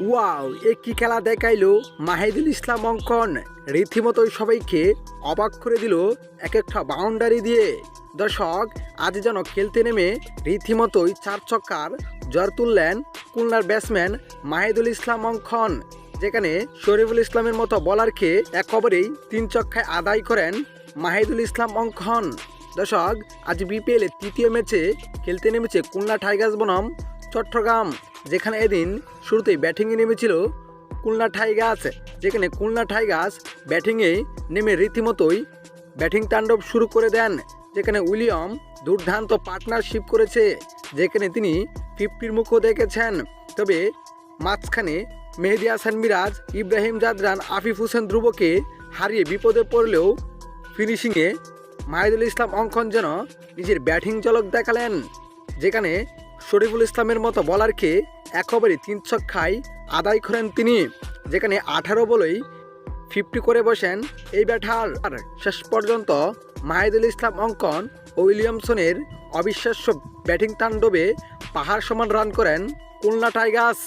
Wow, এ কি খেলা দেখাইলো মাহিদুল ইসলাম অঙ্কন। রীতিমতোই সবাইকে অবাক করে দিল এক একটা বাউন্ডারি দিয়ে। দর্শক, আজ যেন খেলতে নেমে রীতিমতোই চার ছক্কার জ্বর তুললেন খুলনার ব্যাটসম্যান মাহিদুল ইসলাম অঙ্কন, যেখানে শরীফুল ইসলামের মতো বলারকে এক ওভারেই 3 ছক্কায় আদায় করেন মাহিদুল ইসলাম অঙ্কন। দর্শক, আজ বিপিএল এর তৃতীয় ম্যাচে খেলতে নেমেছে খুলনা টাইগার্স বনাম চট্টগ্রাম, যেখানে এদিন শুরুতেই ব্যাটিংয়ে নেমেছিল খুলনা টাইগার্স। যেখানে খুলনা টাইগার্স ব্যাটিংয়ে নেমে রীতিমতোই ব্যাটিং তাণ্ডব শুরু করে দেন। যেখানে উইলিয়াম দুর্দান্ত পার্টনারশিপ করেছে, যেখানে তিনি 50-র মুখও দেখেছেন। তবে মাঝখানে মেহেদী হাসান মিরাজ, ইব্রাহিম জাদরান, আফিফ হোসেন ধ্রুবকে হারিয়ে বিপদে পড়লেও ফিনিশিংয়ে মাহিদুল ইসলাম অঙ্কন যেন নিজের ব্যাটিং ঝলক দেখালেন। যেখানে শরীফুল ইসলামের মতো বলারকে এক ওভারে 3 ছক্কায় আদায় করেন তিনি। যেখানে 18 বলেই 50 করে বসেন এই ব্যাটার। আর শেষ পর্যন্ত মাহিদুল ইসলাম অঙ্কন ও উইলিয়ামসনের অবিশ্বাস্য ব্যাটিং তাণ্ডবে পাহাড় সমান রান করেন খুলনা টাইগার্স।